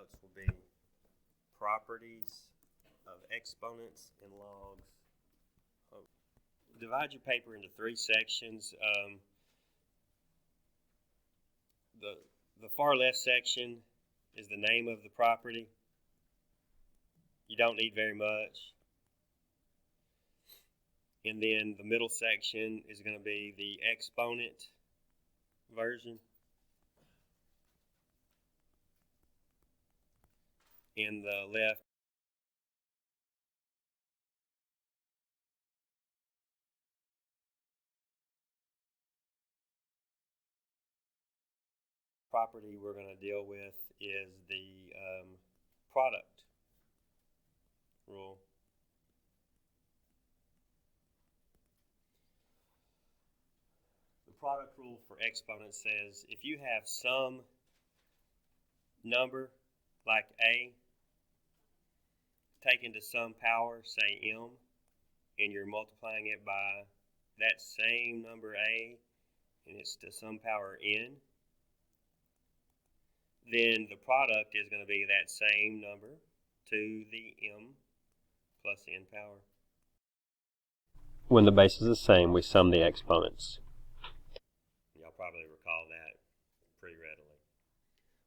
notes will be properties of exponents and logs. Divide your paper into 3 sections. The far left section is the name of the property. You don't need very much. And then the middle section is going to be the exponent version. And the left property we're going to deal with is the product rule. The product rule for exponents says if you have some number like a taken to some power, say m, and you're multiplying it by that same number a, and it's to some power n, then the product is going to be that same number to the m plus n power. When the base is the same, we sum the exponents. Y'all probably recall that pretty readily.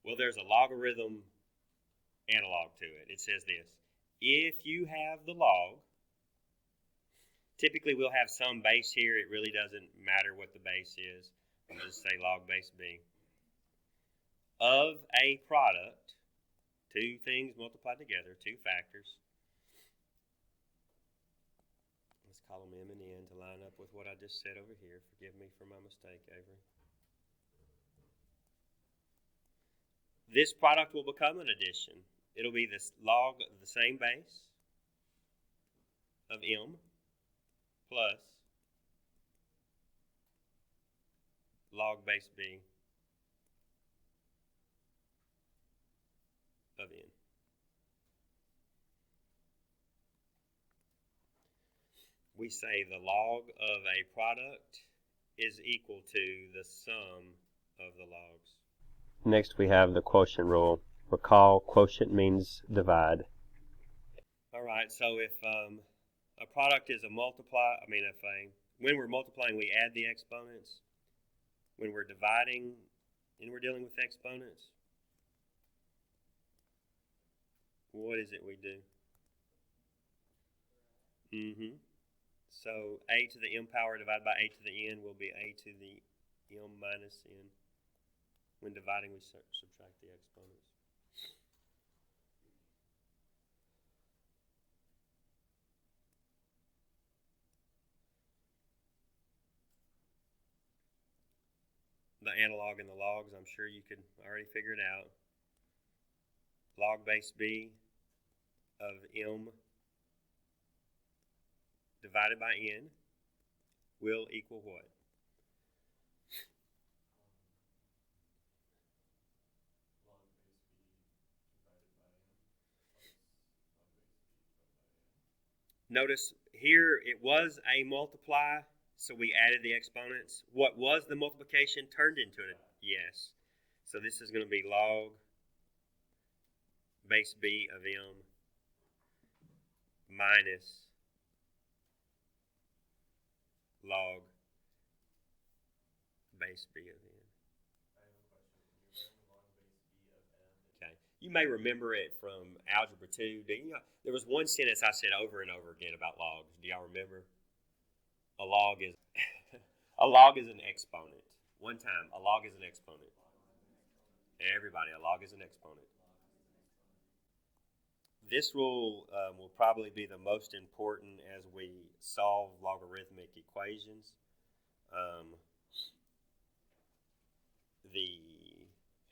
Well, there's a logarithm analog to it. It says this: if you have the log, typically we'll have some base here. It really doesn't matter what the base is. I'll just say log base b. Of a product, 2 things multiplied together, 2 factors. Let's call them m and n to line up with what I just said over here. Forgive me for my mistake, Avery. This product will become an addition. It'll be this log of the same base of m plus log base b of n. We say the log of a product is equal to the sum of the logs. Next we have the quotient rule. Recall, quotient means divide. Alright, so if a product is a multiply, when we're multiplying we add the exponents. When we're dividing and we're dealing with exponents, what is it we do? So a to the m power divided by a to the n will be a to the m minus n. When dividing, we subtract the exponents. The analog and the logs, I'm sure you could already figure it out. Log base b of m divided by n will equal what? Notice here it was a multiply, so we added the exponents. What was the multiplication turned into it? Yes. So this is going to be log base b of m minus log base b of n. Okay. You may remember it from Algebra 2. There was one sentence I said over and over again about logs. Do y'all remember? A log is an exponent. One time, a log is an exponent. Everybody, a log is an exponent. This rule will probably be the most important as we solve logarithmic equations. The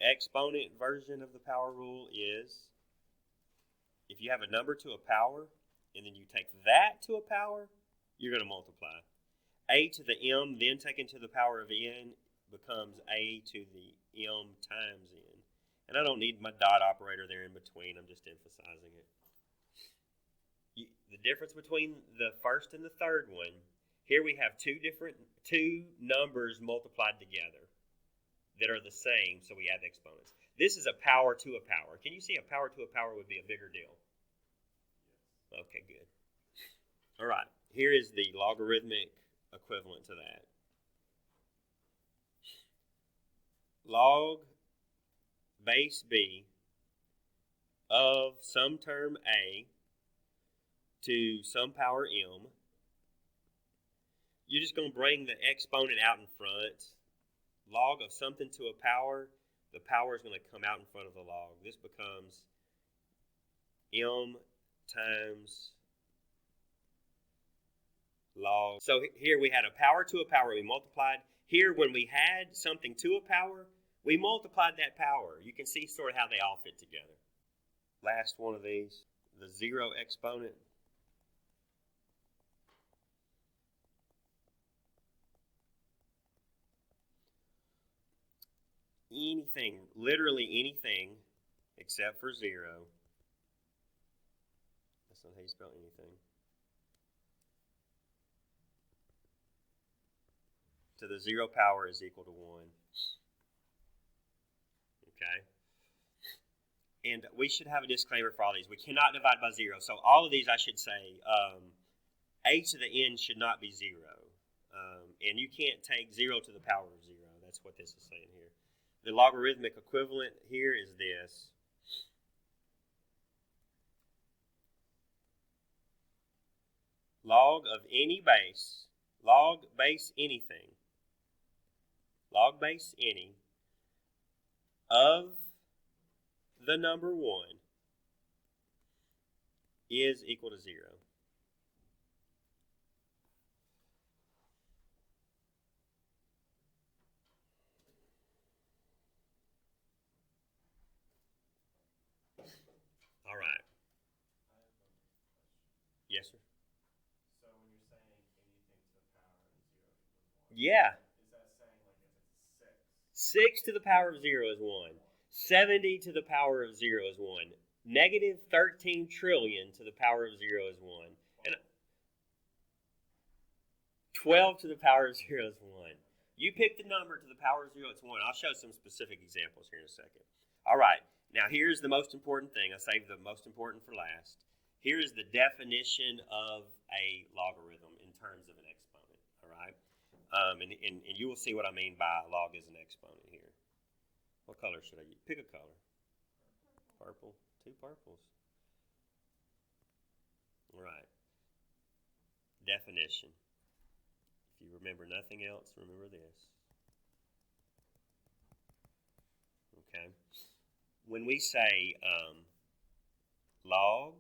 exponent version of the power rule is if you have a number to a power and then you take that to a power, you're going to multiply. A to the m then taken to the power of n becomes a to the m times n. And I don't need my dot operator there in between. I'm just emphasizing it. The difference between the first and the third one, here we have two numbers multiplied together that are the same, so we add the exponents. This is a power to a power. Can you see a power to a power would be a bigger deal? Okay, good. All right, here is the logarithmic equivalent to that. Log base b of some term a to some power m. You're just going to bring the exponent out in front. Log of something to a power, the power is going to come out in front of the log. This becomes m times log. So here we had a power to a power. We multiplied. Here, when we had something to a power, we multiplied that power. You can see sort of how they all fit together. Last one of these, the zero exponent. Anything, literally anything, except for zero. That's not how you spell anything. To the zero power is equal to 1. Okay? And we should have a disclaimer for all these. We cannot divide by 0. So all of these, I should say, a to the n should not be 0. And you can't take 0 to the power of 0. That's what this is saying here. The logarithmic equivalent here is this. Log of any base, log base anything, log base any of the number 1 is equal to 0. All right. Yes, sir. So when you're saying anything to the power of 0 equals 1. Yeah. Is that saying like if it's 6 to the power of 0 is 1. 70 to the power of 0 is 1. Negative 13 trillion to the power of 0 is 1. And 12 to the power of 0 is 1. You pick the number to the power of 0, it's 1. I'll show some specific examples here in a second. All right. Now, here's the most important thing. I saved the most important for last. Here is the definition of a logarithm in terms of an exponent. All right. And you will see what I mean by log as an exponent here. What color should I use? Pick a color. Purple. 2 purples. All right. Definition. If you remember nothing else, remember this. Okay. When we say log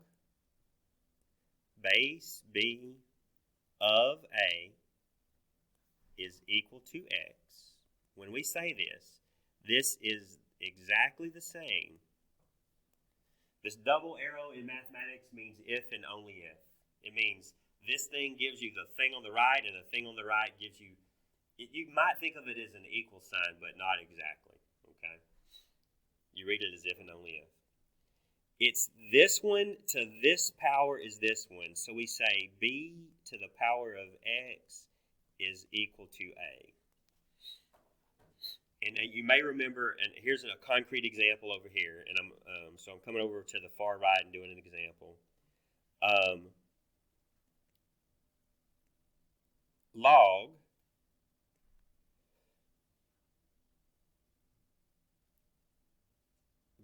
base b of a is equal to x, when we say this is exactly the same. This double arrow in mathematics means if and only if. It means this thing gives you the thing on the right, and the thing on the right gives you, you might think of it as an equal sign, but not exactly, okay? You read it as if and only if. It's this one to this power is this one. So we say b to the power of x is equal to a. And you may remember, and here's a concrete example over here, and I'm coming over to the far right and doing an example. Log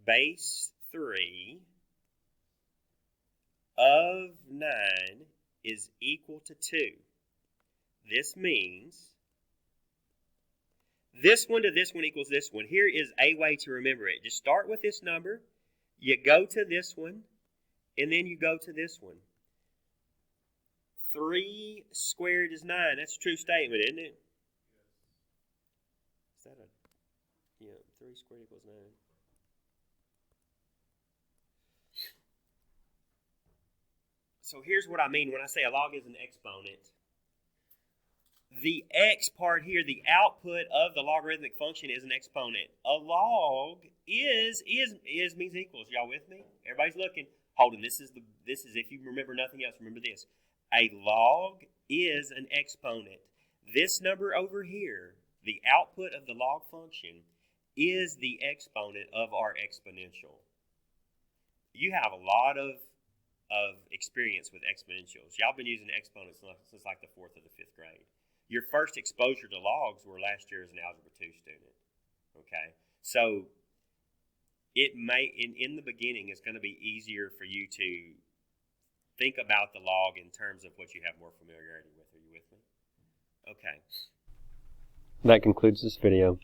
base 3 of 9 is equal to 2. This means this one to this one equals this one. Here is a way to remember it. Just start with this number, you go to this one, and then you go to this one. 3 squared is 9. That's a true statement, isn't it? Is that a, yeah, 3 squared equals 9. So here's what I mean when I say a log is an exponent. The x part here, the output of the logarithmic function is an exponent. A log is means equals. Y'all with me? Everybody's looking. Holden, this is if you remember nothing else, remember this. A log is an exponent. This number over here, the output of the log function, is the exponent of our exponential. You have a lot of experience with exponentials. Y'all been using exponents since like the 4th or the 5th grade. Your first exposure to logs were last year as an Algebra 2 student. Okay? So it may, in the beginning, it's going to be easier for you to think about the log in terms of what you have more familiarity with. Are you with me? Okay. That concludes this video.